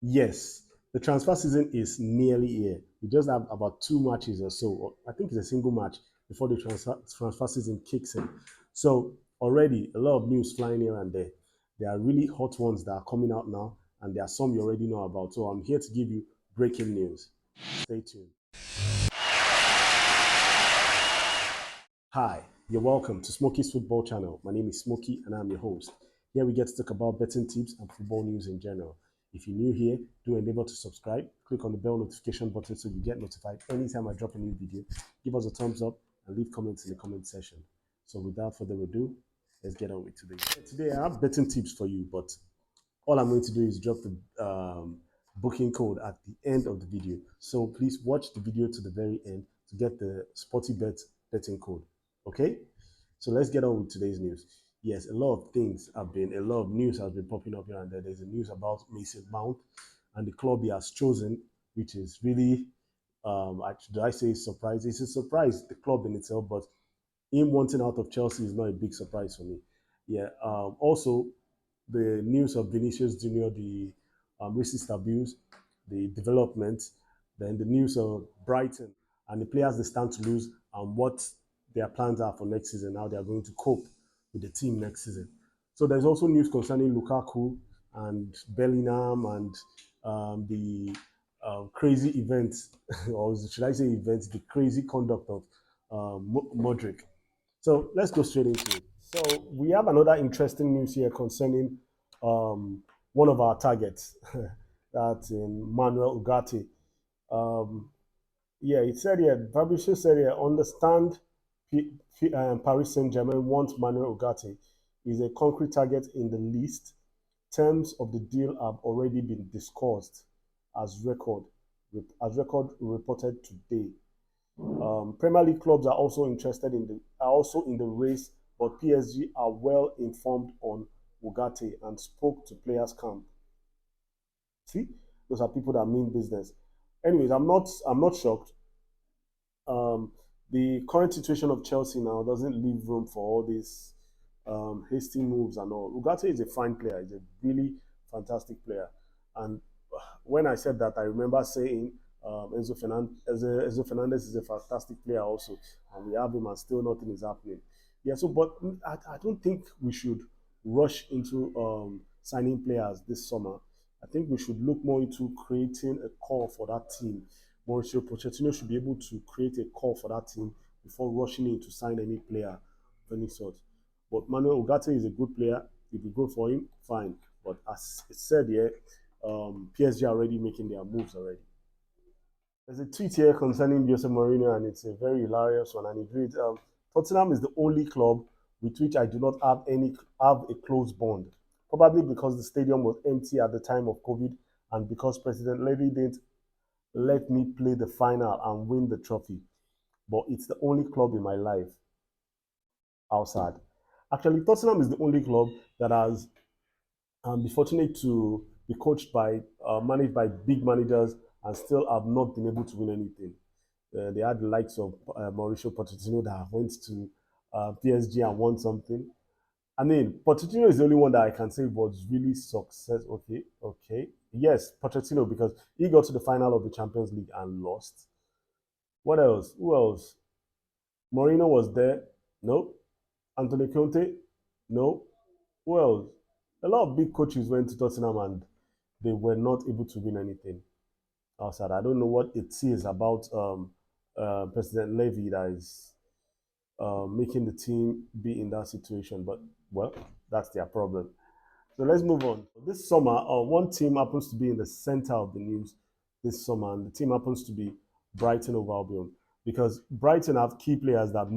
Yes, the transfer season is nearly here. We just have about two matches or so. Or I think it's a single match before the transfer season kicks in. So already a lot of news flying here and there. There are really hot ones that are coming out now, and there are some you already know about. So I'm here to give you breaking news. Stay tuned. Hi, you're welcome to Smokey's Football Channel. My name is Smokey and I'm your host. Here we get to talk about betting tips and football news in general. If you're new here, do endeavor to subscribe. Click on the bell notification button so you get notified anytime I drop a new video. Give us a thumbs up and leave comments in the comment section. So without further ado, let's get on with today. Today I have betting tips for you, but all I'm going to do is drop the booking code at the end of the video. So please watch the video to the very end to get the Sporty Bet betting code. Okay? So let's get on with today's news. Yes, a lot of news has been popping up here and there. There's a news about Mason Mount and the club he has chosen, which is really, do I say surprise? It's a surprise, the club in itself, but him wanting out of Chelsea is not a big surprise for me. Yeah. Also, the news of Vinicius Junior, the racist abuse, the development, then the news of Brighton and the players they stand to lose and what their plans are for next season, how they are going to cope with the team next season. So there's also news concerning Lukaku and Bellingham and the crazy events, or should I say events, the crazy conduct of Modric. So let's go straight into it. So we have another interesting news here concerning one of our targets, that's in Manuel Ugarte. Um, yeah, it said here, Fabrizio said here, understand Paris Saint-Germain wants Manuel Ugarte. Is a concrete target in the list. Terms of the deal have already been discussed as record reported today. Premier League clubs are also interested in the are also in the race, but PSG are well informed on Ugarte and spoke to players camp. See, those are people that mean business. Anyways, I'm not shocked. Um, the current situation of Chelsea now doesn't leave room for all these hasty moves and all. Ugarte is a fine player. He's a really fantastic player. And when I said that, I remember saying Enzo Fernandez is a fantastic player also, and we have him, and still nothing is happening. Yeah, so but I don't think we should rush into signing players this summer. I think we should look more into creating a core for that team. Mauricio Pochettino should be able to create a core for that team before rushing in to sign any player of any sort. But Manuel Ugarte is a good player. If you go for him, fine. But as it said here, PSG are already making their moves already. There's a tweet here concerning Jose Mourinho, and it's a very hilarious one. And it reads, Tottenham is the only club with which I do not have a close bond. Probably because the stadium was empty at the time of COVID, and because President Levy didn't let me play the final and win the trophy. But it's the only club in my life outside. Actually, Tottenham is the only club that has been fortunate to be coached by, managed by big managers and still have not been able to win anything. They had the likes of Mauricio Pochettino that went to PSG and won something. I mean, Pochettino is the only one that I can say was really success. Okay, okay. Yes, Pochettino, because he got to the final of the Champions League and lost. What else? Who else? Mourinho was there. No. Antonio Conte. No. Who else? A lot of big coaches went to Tottenham and they were not able to win anything outside. I don't know what it is about President Levy that is making the team be in that situation. But, well, that's their problem. So let's move on. This summer, one team happens to be in the center of the news this summer, and the team happens to be Brighton of Albion because Brighton have key players that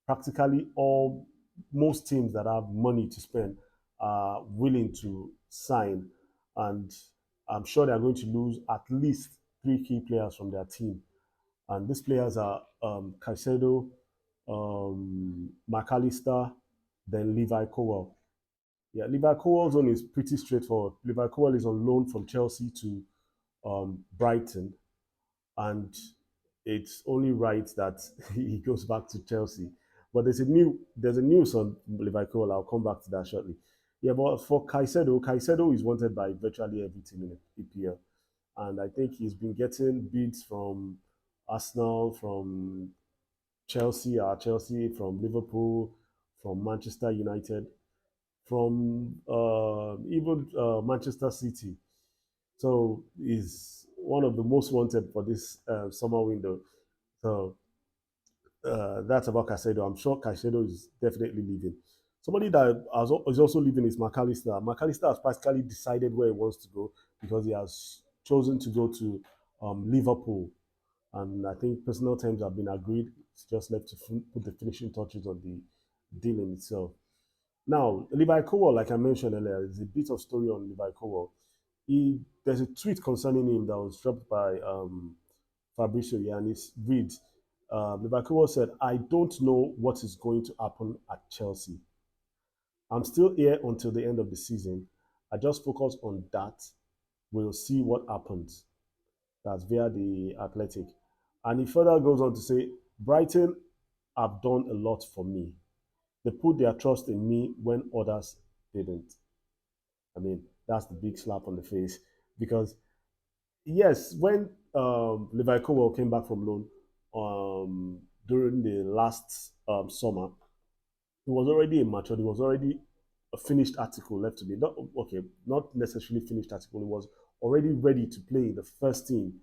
practically all, most teams that have money to spend are willing to sign, and I'm sure they are going to lose at least three key players from their team. And these players are Caicedo, McAllister, then Levi Cowell. Yeah, Levi Cowell's one is pretty straightforward. Levi Cowell is on loan from Chelsea to Brighton, and it's only right that he goes back to Chelsea. But there's a news on Levi Cowell. I'll come back to that shortly. Yeah, but for Caicedo is wanted by virtually every team in the EPL, and I think he's been getting bids from Arsenal, from Chelsea, from Liverpool, from Manchester United, from even Manchester City. So he's one of the most wanted for this summer window. So that's about Caicedo. I'm sure Caicedo is definitely leaving. Somebody that is also leaving is McAllister. McAllister has practically decided where he wants to go because he has chosen to go to Liverpool. And I think personal terms have been agreed. It's just left to put the finishing touches on the deal in itself. Now, Levi Cowell, like I mentioned earlier, there's a bit of story on Levi Cowell. There's a tweet concerning him that was dropped by Fabrizio Yanis. Reads, Levi Cowell said, "I don't know what is going to happen at Chelsea. I'm still here until the end of the season. I just focus on that. We'll see what happens." That's via the Athletic. And he further goes on to say, "Brighton have done a lot for me. They put their trust in me when others didn't." I mean, that's the big slap on the face because yes, when Levi Cowell came back from loan during the last summer, he was already a mature. He was already a finished article left to be not okay, not necessarily finished article. He was already ready to play in the first team,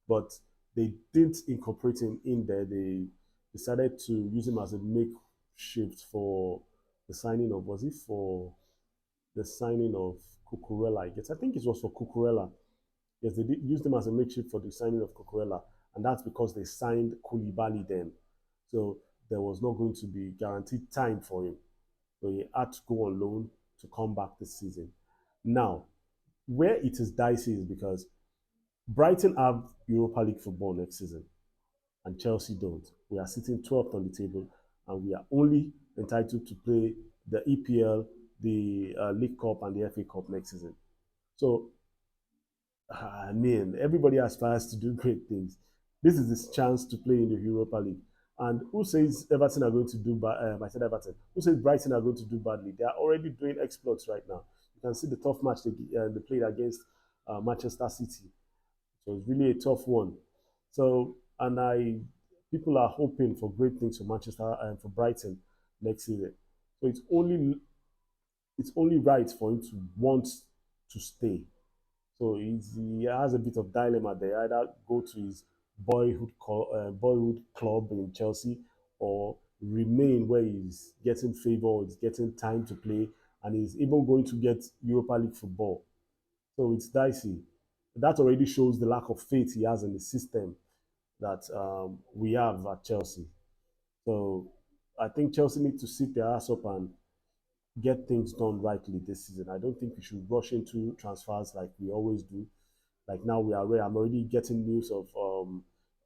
but they didn't incorporate him in there. They decided to use him as a makeshift for the signing of was it for the signing of Cucurella? I guess I think it was for Cucurella. Yes, they did use them as a makeshift for the signing of Cucurella, and that's because they signed Koulibaly then. So there was not going to be guaranteed time for him. So he had to go on loan to come back this season. Now, where it is dicey is because Brighton have Europa League football next season, and Chelsea don't. We are sitting 12th on the table, and we are only entitled to play the EPL, the League Cup, and the FA Cup next season. So I mean, everybody aspires to do great things. This is his chance to play in the Europa League. And who says Everton are going to do bad? I said Everton. Who says Brighton are going to do badly? They are already doing exploits right now. You can see the tough match they played against Manchester City. So it's really a tough one. So, and people are hoping for great things for Manchester and for Brighton next season. So it's only right for him to want to stay. So he has a bit of dilemma there. Either go to his boyhood club in Chelsea or remain where he's getting favor, he's getting time to play, and he's even going to get Europa League football. So it's dicey. That already shows the lack of faith he has in the system that we have at Chelsea. So I think Chelsea need to sit their ass up and get things done rightly this season. I don't think we should rush into transfers like we always do. Like now we are aware, I'm already getting news of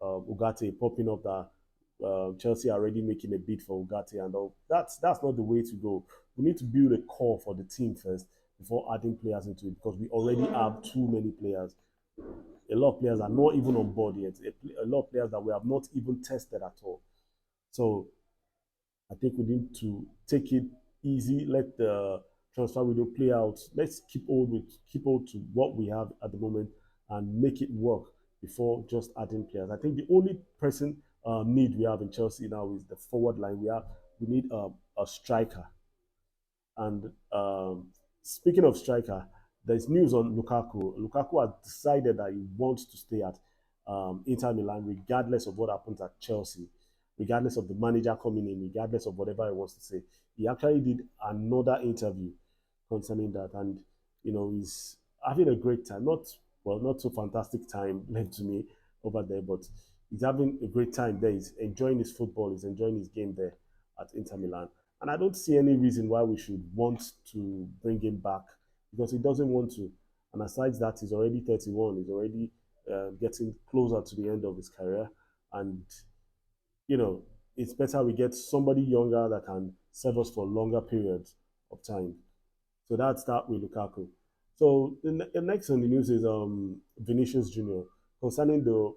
Ugarte popping up that Chelsea are already making a bid for Ugarte and all. That's not the way to go. We need to build a core for the team first before adding players into it because we already have too many players. A lot of players are not even on board yet. A lot of players that we have not even tested at all. So I think we need to take it easy, let the transfer window play out. Let's keep hold to what we have at the moment and make it work before just adding players. I think the only person need we have in Chelsea now is the forward line. We need a striker. And speaking of striker, there's news on Lukaku. Lukaku has decided that he wants to stay at Inter Milan, regardless of what happens at Chelsea, regardless of the manager coming in, regardless of whatever he wants to say. He actually did another interview concerning that, and he's having a great time. Not so fantastic time left to me over there, but he's having a great time there. He's enjoying his football. He's enjoying his game there at Inter Milan. And I don't see any reason why we should want to bring him back because he doesn't want to. And aside that, he's already 31. He's already getting closer to the end of his career. And, you know, it's better we get somebody younger that can serve us for longer periods of time. So that's that with Lukaku. So the next on the news is Vinicius Junior concerning the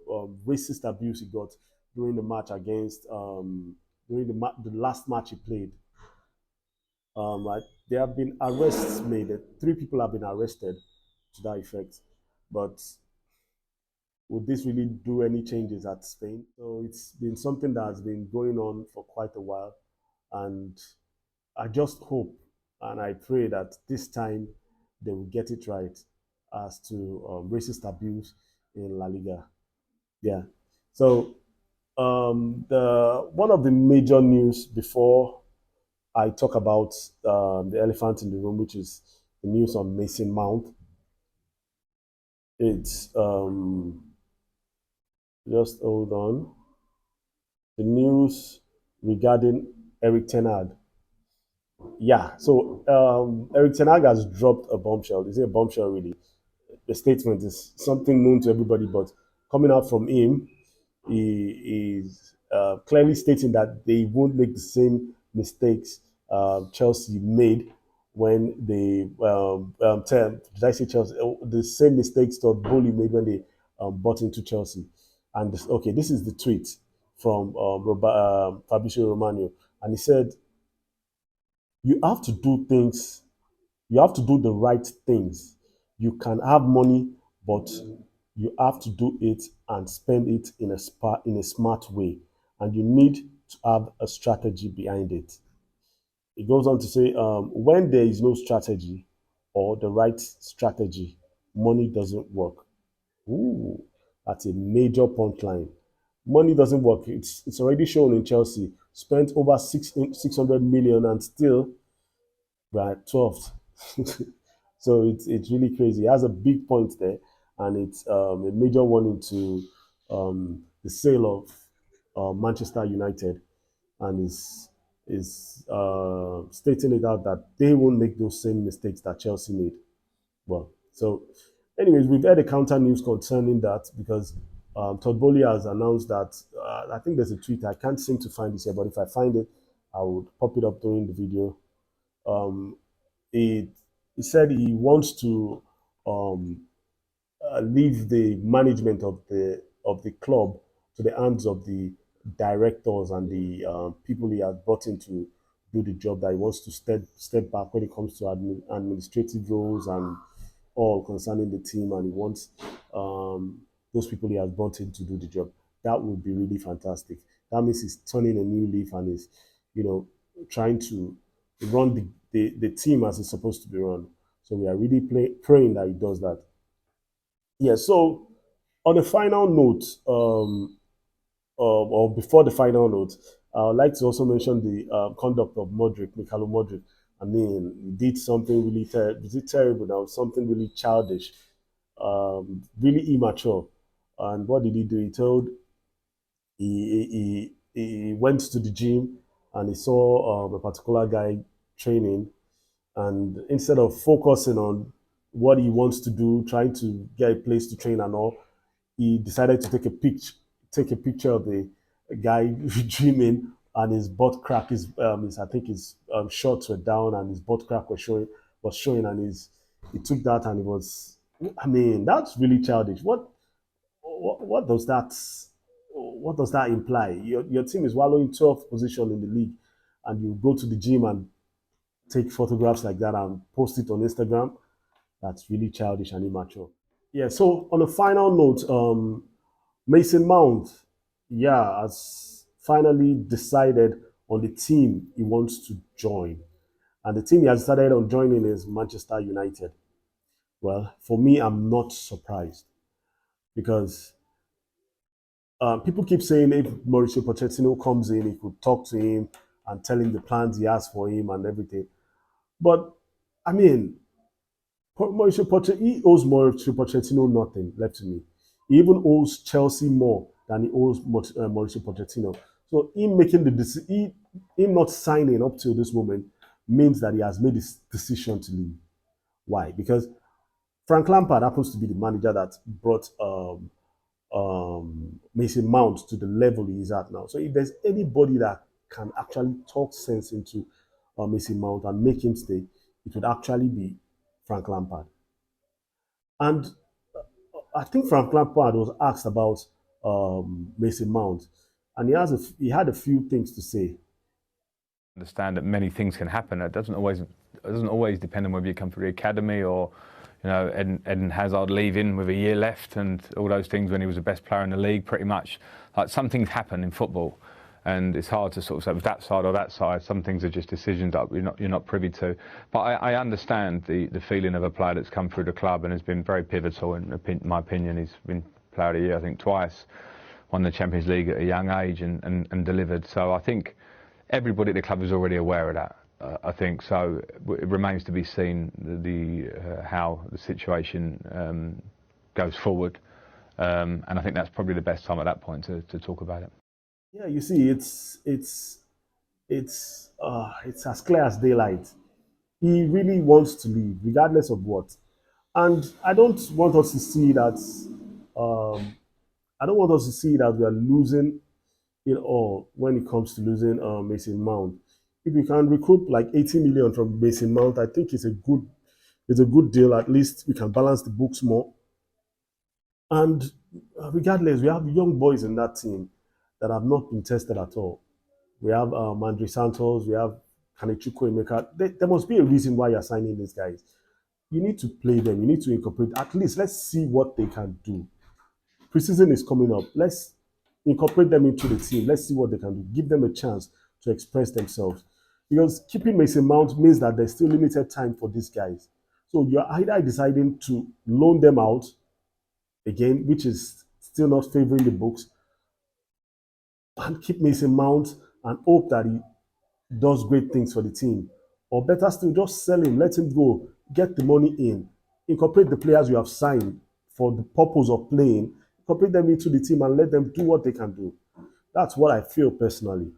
racist abuse he got during the match against during the last match he played. Right? there have been arrests made. 3 people have been arrested to that effect. But would this really do any changes at Spain? So it's been something that has been going on for quite a while. And I just hope and I pray that this time they will get it right as to racist abuse in La Liga. Yeah. So the one of the major news before I talk about the elephant in the room, which is the news on Mason Mount. It's just hold on. The news regarding Eric Ten Hag. Yeah, so Eric Ten Hag has dropped a bombshell. Is it a bombshell really? The statement is something known to everybody, but coming out from him, he is clearly stating that they won't make the same mistakes Chelsea made when they did I say Chelsea? The same mistakes Todd Bowley made when they bought into Chelsea. And okay, this is the tweet from Fabrizio Romano, and he said, "You have to do things. You have to do the right things. You can have money, but you have to do it and spend it in a smart way, and you need to have a strategy behind it." It goes on to say, when there is no strategy or the right strategy, money doesn't work. Ooh, that's a major punchline. Money doesn't work. It's already shown in Chelsea. Spent over 600 million and still we're at 12th. So it's really crazy. It has a big point there, and it's a major warning to the sale of Manchester United, and is stating it out that they won't make those same mistakes that Chelsea made. Well, so anyways, we've had a counter news concerning that because Todd Bowley has announced that I think there's a tweet. I can't seem to find this here, but if I find it, I would pop it up during the video. Um, he, he said he wants to um, leave the management of the club to the hands of the directors and the people he has brought in to do the job. That he wants to step back when it comes to administrative roles and all concerning the team, and he wants those people he has brought in to do the job. That would be really fantastic. That means he's turning a new leaf and is, you know, trying to run the team as it's supposed to be run. So we are really praying that he does that. Yeah. So on a final note, or before the final note, I would like to also mention the conduct of Modric, Mikhailo Modric. I mean, he did something really terrible now, something really childish, really immature. And what did he do? He went to the gym and he saw a particular guy training, and instead of focusing on what he wants to do, trying to get a place to train and all, he decided to take a picture of the guy dreaming, and his butt crack his I think his shorts were down and his butt crack was showing, and he took that and it was, I mean, that's really childish. What does that imply? Your team is wallowing 12th position in the league, and you go to the gym and take photographs like that and post it on Instagram. That's really childish and immature. Yeah. So on a final note, Mason Mount, yeah, has finally decided on the team he wants to join, and the team he has decided on joining is Manchester United. Well, for me, I'm not surprised because people keep saying if Mauricio Pochettino comes in, he could talk to him and tell him the plans he has for him and everything. But I mean, Mauricio Pochettino, he owes Mauricio Pochettino nothing left to me. He even owes Chelsea more than he owes Mauricio Pochettino. So him making the decision, him not signing up till this moment means that he has made his decision to leave. Why? Because Frank Lampard happens to be the manager that brought Mason Mount to the level he is at now. So if there's anybody that can actually talk sense into Mason Mount and make him stay, it would actually be Frank Lampard. And I think Frank Lampard was asked about Mason Mount, and he had a few things to say. Understand that many things can happen. It doesn't always doesn't always depend on whether you come through the academy or, you know, Eden Hazard leaving with a year left and all those things when he was the best player in the league, pretty much. Like, some things happen in football, and it's hard to sort of say with that side or that side. Some things are just decisions that you're not privy to. But I understand the feeling of a player that's come through the club and has been very pivotal. In my opinion, he's been Player of the Year, I think, twice. Won the Champions League at a young age and delivered. So I think everybody at the club is already aware of that. I think so. It remains to be seen how the situation goes forward, and I think that's probably the best time at that point to talk about it. Yeah, you see, it's as clear as daylight. He really wants to leave, regardless of what. And I don't want us to see that. Um, I don't want us to see that we are losing it all when it comes to losing Mason Mount. If we can recruit like 80 million from Mason Mount, I think it's a good deal. At least we can balance the books more. And regardless, we have young boys in that team that have not been tested at all. We have Mandri Santos, we have Kanechukwu Emeka. There must be a reason why you're signing these guys. You need to play them. You need to incorporate. At least let's see what they can do. Preseason is coming up. Let's incorporate them into the team. Let's see what they can do. Give them a chance to express themselves. Because keeping Mason Mount means that there's still limited time for these guys. So you're either deciding to loan them out again, which is still not favoring the books, and keep Mason Mount and hope that he does great things for the team. Or better still, just sell him, let him go, get the money in, incorporate the players you have signed for the purpose of playing, incorporate them into the team and let them do what they can do. That's what I feel personally.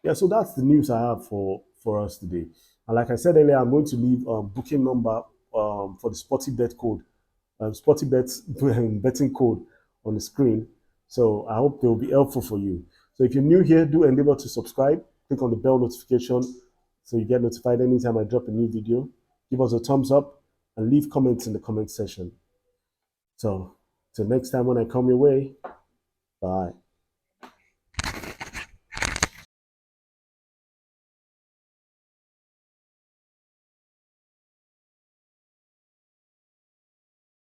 Yeah, so that's the news I have for us today. And like I said earlier, I'm going to leave booking number for the Sporty Bet code, Sporty Bet betting code on the screen. So I hope they will be helpful for you. So if you're new here, do endeavor to subscribe. Click on the bell notification so you get notified anytime I drop a new video. Give us a thumbs up and leave comments in the comment section. So till next time when I come your way, bye.